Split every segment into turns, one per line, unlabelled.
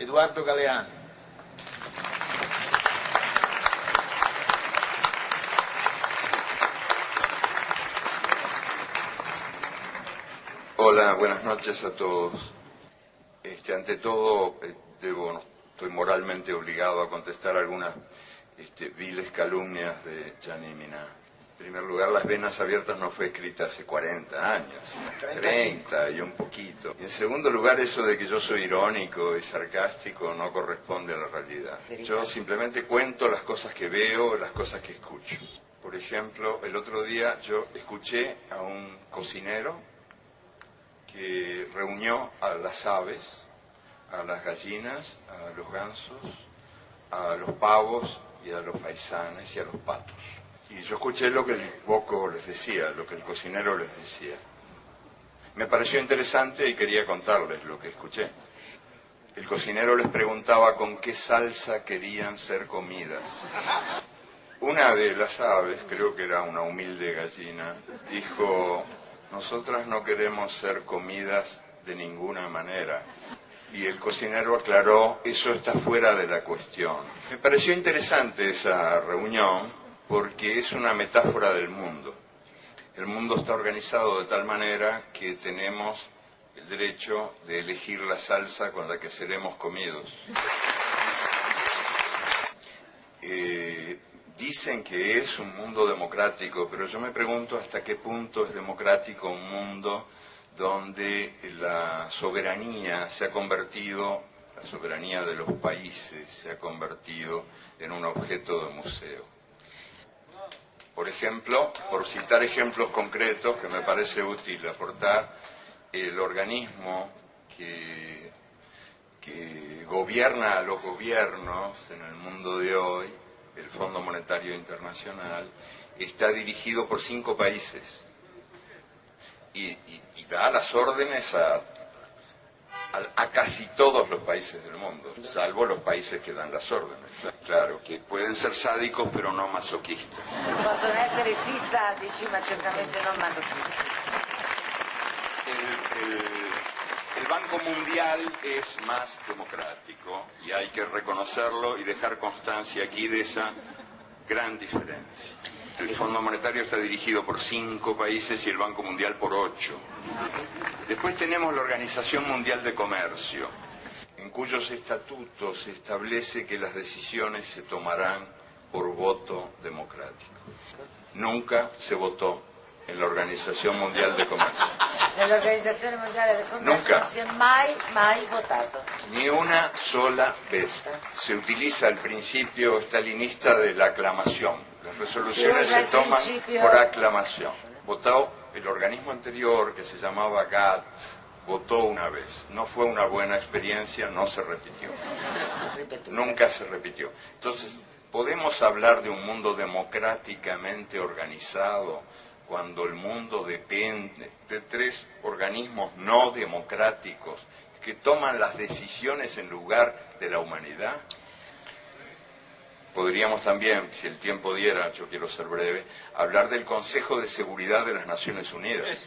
Eduardo Galeano.
Hola, buenas noches a todos. Ante todo, estoy moralmente obligado a contestar algunas viles calumnias de Gianni Minà. En primer lugar, Las Venas Abiertas no fue escrita hace 40 años, 30 y un poquito. Y en segundo lugar, eso de que yo soy irónico y sarcástico no corresponde a la realidad. Yo simplemente cuento las cosas que veo, las cosas que escucho. Por ejemplo, el otro día yo escuché a un cocinero que reunió a las aves, a las gallinas, a los gansos, a los pavos y a los faisanes y a los patos. Y yo escuché lo que el boco les decía, lo que el cocinero les decía. Me pareció interesante y quería contarles lo que escuché. El cocinero les preguntaba con qué salsa querían ser comidas. Una de las aves, creo que era una humilde gallina, dijo: nosotras no queremos ser comidas de ninguna manera. Y el cocinero aclaró: eso está fuera de la cuestión. Me pareció interesante esa reunión porque es una metáfora del mundo. El mundo está organizado de tal manera que tenemos el derecho de elegir la salsa con la que seremos comidos. Dicen que es un mundo democrático, pero yo me pregunto hasta qué punto es democrático un mundo donde la soberanía se ha convertido, la soberanía de los países se ha convertido en un objeto de museo. Por ejemplo, por citar ejemplos concretos que me parece útil aportar, el organismo que gobierna a los gobiernos en el mundo de hoy, el Fondo Monetario Internacional, está dirigido por 5 países y da las órdenes a casi todos los países del mundo, salvo los países que dan las órdenes. Claro, que pueden ser sádicos pero no masoquistas.
Possono essere sì sadici, ma certamente non masochisti.
El Banco Mundial es más democrático y hay que reconocerlo y dejar constancia aquí de esa gran diferencia. El Fondo Monetario está dirigido por 5 países y el Banco Mundial por 8. Después tenemos la Organización Mundial de Comercio, en cuyos estatutos se establece que las decisiones se tomarán por voto democrático. Nunca se votó en la Organización Mundial de Comercio.
Nell'Organizzazione Mondiale del Commercio
Nunca.
non si è mai votato.
Ni una sola vez. Se utiliza el principio stalinista de la aclamación. Las resoluciones se toman por aclamación. Votó el organismo anterior, que se llamaba GATT, votó una vez. No fue una buena experiencia, no se repitió. Nunca se repitió. Entonces, ¿podemos hablar de un mundo democráticamente organizado cuando el mundo depende de 3 organismos no democráticos que toman las decisiones en lugar de la humanidad? Podríamos también, si el tiempo diera, yo quiero ser breve, hablar del Consejo de Seguridad de las Naciones Unidas,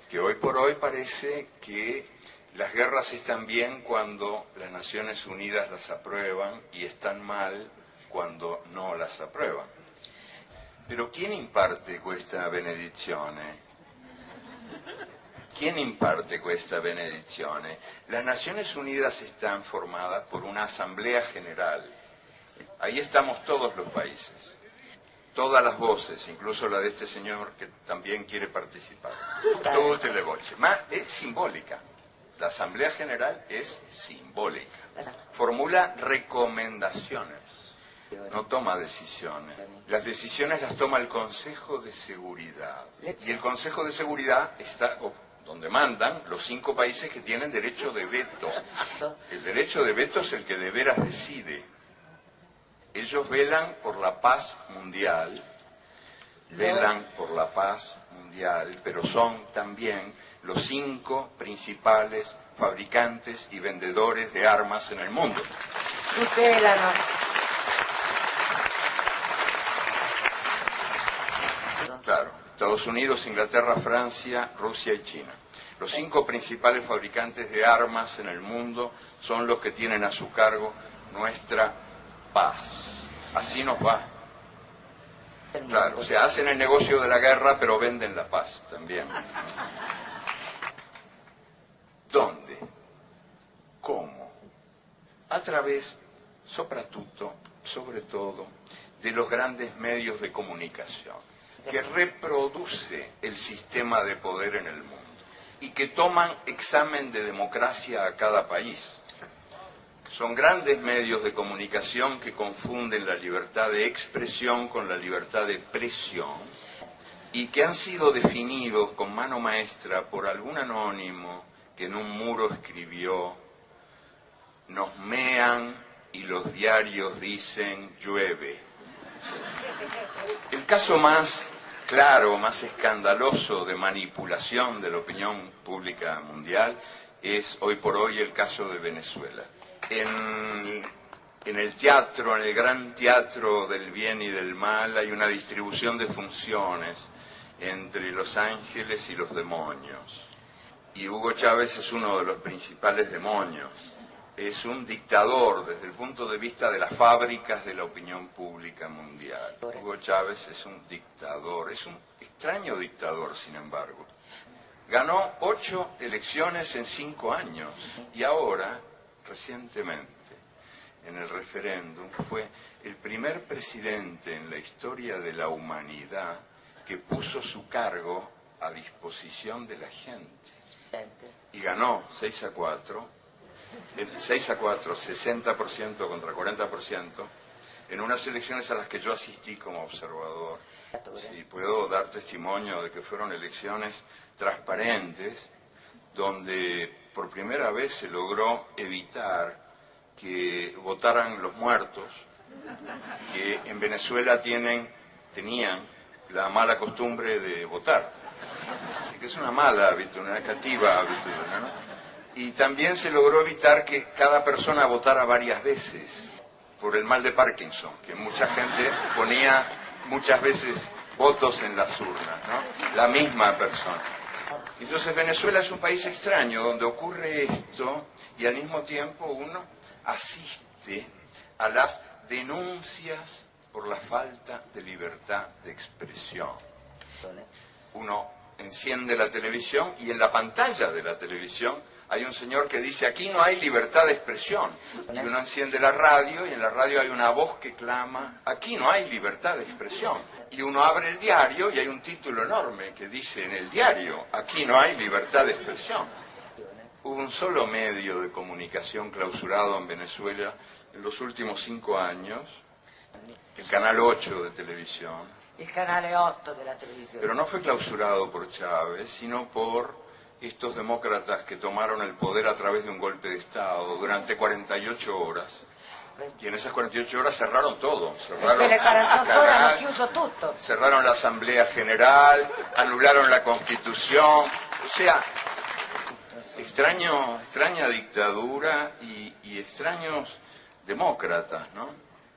que hoy por hoy parece que las guerras están bien cuando las Naciones Unidas las aprueban y están mal cuando no las aprueban. Pero ¿quién imparte questa benedizione? ¿Quién imparte questa benedizione? Las Naciones Unidas están formadas por una Asamblea General. Ahí estamos todos los países, todas las voces, incluso la de este señor que también quiere participar. Tutte le voci. Ma è simbólica. La Asamblea General es simbólica. Formula recomendaciones. No toma decisiones. Las decisiones las toma el Consejo de Seguridad. Y el Consejo de Seguridad está donde mandan los 5 países que tienen derecho de veto. El derecho de veto es el que de veras decide. Ellos velan por la paz mundial, pero son también los 5 principales fabricantes y vendedores de armas en el mundo.
Tutelano.
Claro, Estados Unidos, Inglaterra, Francia, Rusia y China. Los 5 principales fabricantes de armas en el mundo son los que tienen a su cargo nuestra paz. Así nos va. Claro, o sea, hacen el negocio de la guerra, pero venden la paz también. ¿Dónde? ¿Cómo? A través, soprattutto, sobre todo, de los grandes medios de comunicación, que reproduce el sistema de poder en el mundo y que toman examen de democracia a cada país. Son grandes medios de comunicación que confunden la libertad de expresión con la libertad de presión y que han sido definidos con mano maestra por algún anónimo que en un muro escribió: nos mean y los diarios dicen llueve. El caso más claro, más escandaloso de manipulación de la opinión pública mundial es hoy por hoy el caso de Venezuela. En el teatro, en el gran teatro del bien y del mal, hay una distribución de funciones entre los ángeles y los demonios. Y Hugo Chávez es uno de los principales demonios. Es un dictador desde el punto de vista de las fábricas de la opinión pública mundial. Hugo Chávez es un dictador, es un extraño dictador, sin embargo. Ganó 8 elecciones en 5 años y ahora, recientemente, en el referéndum, fue el primer presidente en la historia de la humanidad que puso su cargo a disposición de la gente. Y ganó 6-4, 60% contra 40%, en unas elecciones a las que yo asistí como observador. Sí, puedo dar testimonio de que fueron elecciones transparentes, donde por primera vez se logró evitar que votaran los muertos, que en Venezuela tenían la mala costumbre de votar, que es una mala hábito, una negativa hábito, ¿no? Y también se logró evitar que cada persona votara varias veces por el mal de Parkinson, que mucha gente ponía muchas veces votos en las urnas, ¿no? La misma persona. Entonces Venezuela es un país extraño donde ocurre esto y al mismo tiempo uno asiste a las denuncias por la falta de libertad de expresión. Uno enciende la televisión y en la pantalla de la televisión hay un señor que dice: aquí no hay libertad de expresión. Y uno enciende la radio y en la radio hay una voz que clama: aquí no hay libertad de expresión. Y uno abre el diario y hay un título enorme que dice en el diario: aquí no hay libertad de expresión. Hubo un solo medio de comunicación clausurado en Venezuela en los últimos 5 años, el Canal 8 de televisión.
El Canale 8 de la televisión.
Pero no fue clausurado por Chávez, sino por estos demócratas que tomaron el poder a través de un golpe de Estado durante 48 horas. Y en esas 48 horas cerraron todo. Cerraron cerraron la Asamblea General, anularon la Constitución. O sea, extraña dictadura y extraños demócratas, ¿no?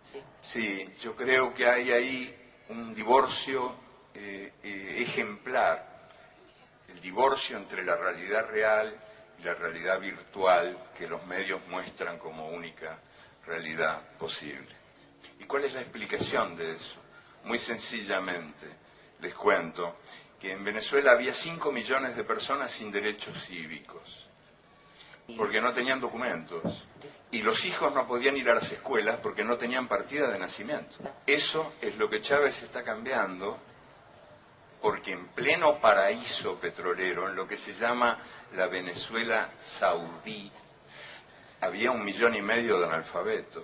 Sí.
Sí, yo creo que hay ahí un divorcio ejemplar. El divorcio entre la realidad real y la realidad virtual que los medios muestran como única realidad posible. ¿Y cuál es la explicación de eso? Muy sencillamente, les cuento que en Venezuela había 5 millones de personas sin derechos cívicos, porque no tenían documentos. Y los hijos no podían ir a las escuelas porque no tenían partida de nacimiento. Eso es lo que Chávez está cambiando, porque en pleno paraíso petrolero, en lo que se llama la Venezuela saudí, había 1,5 millones de analfabetos,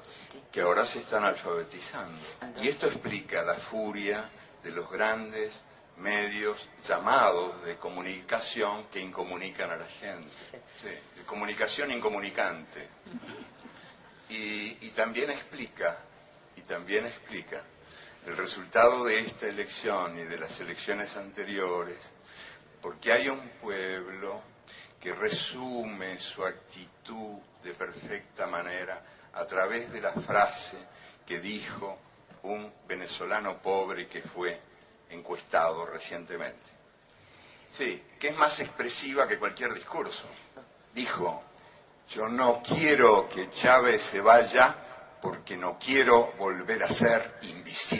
que ahora se están alfabetizando. Y esto explica la furia de los grandes medios llamados de comunicación que incomunican a la gente. Sí, de comunicación incomunicante. Y también explica el resultado de esta elección y de las elecciones anteriores, porque hay un pueblo que resume su actitud de perfecta manera a través de la frase que dijo un venezolano pobre que fue encuestado recientemente. Sí, que es más expresiva que cualquier discurso. Dijo: yo no quiero que Chávez se vaya porque no quiero volver a ser invisible.